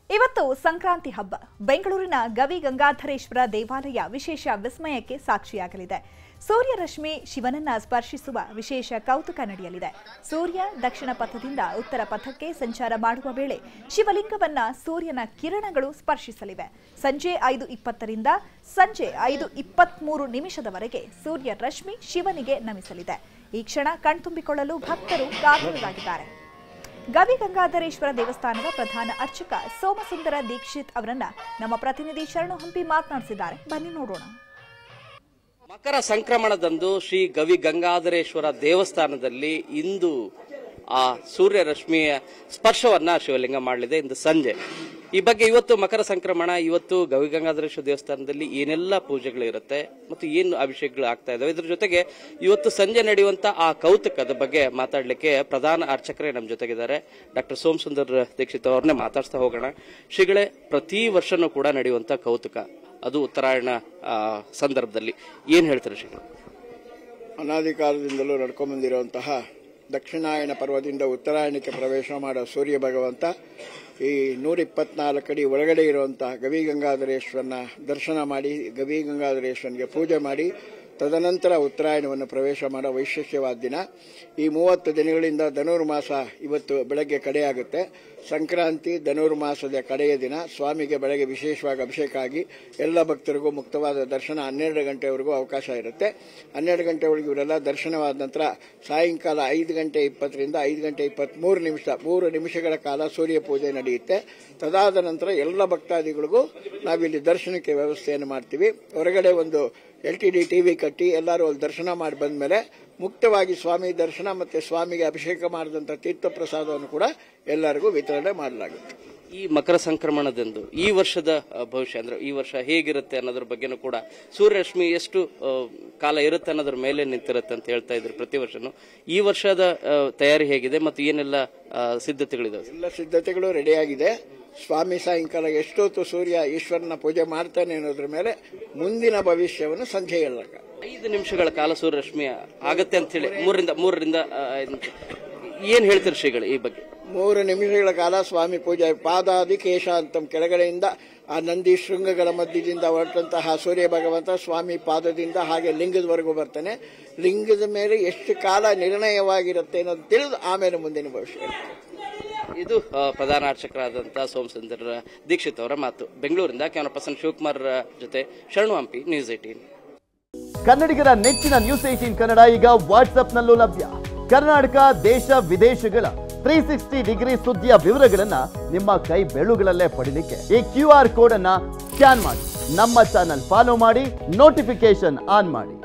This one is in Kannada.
ಇವತ್ತು ಸಂಕ್ರಾಂತಿ ಹಬ್ಬ. ಬೆಂಗಳೂರಿನ ಗವಿ ಗಂಗಾಧರೇಶ್ವರ ದೇವಾಲಯ ವಿಶೇಷ ವಿಸ್ಮಯಕ್ಕೆ ಸಾಕ್ಷಿಯಾಗಲಿದೆ. ಸೂರ್ಯ ರಶ್ಮಿ ಶಿವನನ್ನ ಸ್ಪರ್ಶಿಸುವ ವಿಶೇಷ ಕೌತುಕ ನಡೆಯಲಿದೆ. ಸೂರ್ಯ ದಕ್ಷಿಣ ಪಥದಿಂದ ಉತ್ತರ ಪಥಕ್ಕೆ ಸಂಚಾರ ಮಾಡುವ ವೇಳೆ ಶಿವಲಿಂಗವನ್ನ ಸೂರ್ಯನ ಕಿರಣಗಳು ಸ್ಪರ್ಶಿಸಲಿವೆ. ಸಂಜೆ 5:20 ರಿಂದ ಸಂಜೆ 5:23 ಸೂರ್ಯ ರಶ್ಮಿ ಶಿವನಿಗೆ ನಮಿಸಲಿದೆ. ಈ ಕ್ಷಣ ಕಣ್ತುಂಬಿಕೊಳ್ಳಲು ಭಕ್ತರು ಕಾತುರರಾಗಿದ್ದಾರೆ. ಗವಿ ಗಂಗಾಧರೇಶ್ವರ ದೇವಸ್ಥಾನದ ಪ್ರಧಾನ ಅರ್ಚಕ ಸೋಮಸುಂದರ ದೀಕ್ಷಿತ್ ಅವರನ್ನ ನಮ್ಮ ಪ್ರತಿನಿಧಿ ಶರಣು ಹಂಪಿ ಮಾತನಾಡಿಸಿದ್ದಾರೆ. ಬನ್ನಿ ನೋಡೋಣ. ಮಕರ ಸಂಕ್ರಮಣದಂದು ಶ್ರೀ ಗವಿ ಗಂಗಾಧರೇಶ್ವರ ದೇವಸ್ಥಾನದಲ್ಲಿ ಇಂದು ಆ ಸೂರ್ಯ ರಶ್ಮಿಯ ಸ್ಪರ್ಶವನ್ನ ಶಿವಲಿಂಗ ಮಾಡಲಿದೆ ಇಂದು ಸಂಜೆ. ಈ ಬಗ್ಗೆ ಇವತ್ತು ಮಕರ ಸಂಕ್ರಮಣ, ಇವತ್ತು ಗವಿ ಗಂಗಾಧರೇಶ್ವರ ದೇವಸ್ಥಾನದಲ್ಲಿ ಏನೆಲ್ಲ ಪೂಜೆಗಳಿರುತ್ತೆ ಮತ್ತು ಏನು ಅಭಿಷೇಕಗಳು ಆಗ್ತಾ ಇದಾವೆ, ಇದ್ರ ಜೊತೆಗೆ ಇವತ್ತು ಸಂಜೆ ನಡೆಯುವಂತ ಆ ಕೌತುಕದ ಬಗ್ಗೆ ಮಾತಾಡ್ಲಿಕ್ಕೆ ಪ್ರಧಾನ ಅರ್ಚಕರೇ ನಮ್ಮ ಜೊತೆಗಿದ್ದಾರೆ. ಡಾಕ್ಟರ್ ಸೋಮಸುಂದರ್ ದೀಕ್ಷಿತ್ ಅವ್ರನ್ನೇ ಮಾತಾಡ್ತಾ ಹೋಗೋಣ. ಶ್ರೀಗಳೇ, ಪ್ರತಿ ವರ್ಷನೂ ಕೂಡ ನಡೆಯುವಂತ ಕೌತುಕ, ಅದು ಉತ್ತರಾಯಣ ಸಂದರ್ಭದಲ್ಲಿ ಏನ್ ಹೇಳ್ತಾರೆ ಶ್ರೀಗಳು? ಅನಾದಿ ಕಾಲದಿಂದಲೂ ನಡ್ಕೊಂಡ್ ಬಂದಿರುವಂತಹ ದಕ್ಷಿಣಾಯನ ಪರ್ವದಿಂದ ಉತ್ತರಾಯಣಕ್ಕೆ ಪ್ರವೇಶ ಮಾಡೋ ಸೂರ್ಯ ಭಗವಂತ ಈ 124 ಅಡಿ ಒಳಗಡೆ ಇರುವಂತಹ ಗವಿ ಗಂಗಾಧರೇಶ್ವರನ ದರ್ಶನ ಮಾಡಿ, ಗವಿ ಗಂಗಾಧರೇಶ್ವರನಿಗೆ ಪೂಜೆ ಮಾಡಿ, ತದನಂತರ ಉತ್ತರಾಯಣವನ್ನು ಪ್ರವೇಶ ಮಾಡೋ ವೈಶಿಷ್ಟ್ಯವಾದ ದಿನ. ಈ 30 ದಿನಗಳಿಂದ ಧನುರ್ಮಾಸ ಇವತ್ತು ಬೆಳಗ್ಗೆ ಕಡೆಯಾಗುತ್ತೆ. ಸಂಕ್ರಾಂತಿ ಧನುರ್ಮಾಸದ ಕಡೆಯ ದಿನ ಸ್ವಾಮಿಗೆ ಬೆಳಗ್ಗೆ ವಿಶೇಷವಾಗಿ ಅಭಿಷೇಕ ಆಗಿ ಎಲ್ಲ ಭಕ್ತರಿಗೂ ಮುಕ್ತವಾದ ದರ್ಶನ 12 ಗಂಟೆವರೆಗೂ ಅವಕಾಶ ಇರುತ್ತೆ. 12 ಗಂಟೆವರೆಗೂ ಇವರೆಲ್ಲ ದರ್ಶನವಾದ ನಂತರ ಸಾಯಂಕಾಲ 5:20 ರಿಂದ 5:23 3 ನಿಮಿಷಗಳ ಕಾಲ ಸೂರ್ಯ ಪೂಜೆ ನಡೆಯುತ್ತೆ. ತದಾದ ನಂತರ ಎಲ್ಲ ಭಕ್ತಾದಿಗಳಿಗೂ ನಾವಿಲ್ಲಿ ದರ್ಶನಕ್ಕೆ ವ್ಯವಸ್ಥೆಯನ್ನು ಮಾಡ್ತೀವಿ. ಹೊರಗಡೆ ಒಂದು LTD TV ಕಟ್ಟಿ ಎಲ್ಲರೂ ಅಲ್ಲಿ ದರ್ಶನ ಮಾಡಿ ಬಂದ ಮೇಲೆ ಮುಕ್ತವಾಗಿ ಸ್ವಾಮಿ ದರ್ಶನ ಮತ್ತೆ ಸ್ವಾಮಿಗೆ ಅಭಿಷೇಕ ಮಾಡಿದಂಥ ತೀರ್ಥ ಪ್ರಸಾದವನ್ನು ಕೂಡ ಎಲ್ಲರಿಗೂ ವಿತರಣೆ ಮಾಡಲಾಗುತ್ತೆ. ಈ ಮಕರ ಸಂಕ್ರಮಣದಂದು ಈ ವರ್ಷದ ಭವಿಷ್ಯ ಅಂದ್ರೆ ಈ ವರ್ಷ ಹೇಗಿರುತ್ತೆ ಅನ್ನೋದ್ರ ಬಗ್ಗೆನೂ ಕೂಡ ಸೂರ್ಯರಶ್ಮಿ ಎಷ್ಟು ಕಾಲ ಇರುತ್ತೆ ಅನ್ನೋದ್ರ ಮೇಲೆ ನಿಂತಿರುತ್ತೆ ಅಂತ ಹೇಳ್ತಾ ಇದ್ರು ಪ್ರತಿ ವರ್ಷನೂ. ಈ ವರ್ಷದ ತಯಾರಿ ಹೇಗಿದೆ ಮತ್ತು ಏನೆಲ್ಲ ಸಿದ್ಧತೆಗಳಿದಾವೆ? ಎಲ್ಲ ಸಿದ್ಧತೆಗಳು ರೆಡಿಯಾಗಿದೆ. ಸ್ವಾಮಿ ಸಾಯಂಕಾಲ ಎಷ್ಟೊತ್ತು ಸೂರ್ಯ ಈಶ್ವರನ ಪೂಜೆ ಮಾಡ್ತಾನೆ ಅನ್ನೋದ್ರ ಮೇಲೆ ಮುಂದಿನ ಭವಿಷ್ಯವನ್ನು ಸಂಜೆ ಹೇಳಕ 5 ನಿಮಿಷಗಳ ಕಾಲ ಸೂರ್ಯರಶ್ಮಿ ಆಗತ್ತೆ ಅಂತ ಹೇಳಿ 3ರಿಂದ ಏನ್ ಹೇಳ್ತೀರಿ ಶ್ರೀಗಳು ಈ ಬಗ್ಗೆ? 3 ನಿಮಿಷಗಳ ಕಾಲ ಸ್ವಾಮಿ ಪೂಜೆ. ಪಾದಾದಿ ಕೇಶ ಅಂತ ಕೆಳಗಡೆಯಿಂದ ಆ ನಂದಿ ಶೃಂಗಗಳ ಮಧ್ಯದಿಂದ ಹೊರಟಂತಹ ಸೂರ್ಯ ಭಗವಂತ ಸ್ವಾಮಿ ಪಾದದಿಂದ ಹಾಗೆ ಲಿಂಗದವರೆಗೂ ಬರ್ತಾನೆ. ಲಿಂಗದ ಮೇಲೆ ಎಷ್ಟು ಕಾಲ ನಿರ್ಣಯವಾಗಿರುತ್ತೆ ಅನ್ನೋದು ತಿಳಿದು ಆಮೇಲೆ ಮುಂದಿನ ಭವಿಷ್ಯ. ಇದು ಪ್ರಧಾನ ಅರ್ಚಕರಾದಂತಹ ಸೋಮಸುಂದರ್ ದೀಕ್ಷಿತ್ ಅವರ ಮಾತು. ಬೆಂಗಳೂರಿಂದ ಕ್ಯಾಮರಾ ಪರ್ಸನ್ ಶಿವಕುಮಾರ್ ಜೊತೆ ಶರಣು ಹಂಪಿ, ನ್ಯೂಸ್ 18. ಕನ್ನಡಿಗರ ನೆಚ್ಚಿನ ನ್ಯೂಸ್ 18 ಕನ್ನಡ ಈಗ ವಾಟ್ಸ್ಆಪ್ನಲ್ಲೂ ಲಭ್ಯ. ಕರ್ನಾಟಕ, ದೇಶ ವಿದೇಶಗಳ 360 ಡಿಗ್ರಿ ಸುದ್ದಿಯ ವಿವರಗಳನ್ನ ನಿಮ್ಮ ಕೈ ಬೆರಳುಗಳಲ್ಲೇ ಪಡಿಲಿಕ್ಕೆ ಈ QR ಕೋಡ್ ಅನ್ನ ಸ್ಕ್ಯಾನ್ ಮಾಡಿ, ನಮ್ಮ ಚಾನಲ್ ಫಾಲೋ ಮಾಡಿ, ನೋಟಿಫಿಕೇಶನ್ ಆನ್ ಮಾಡಿ.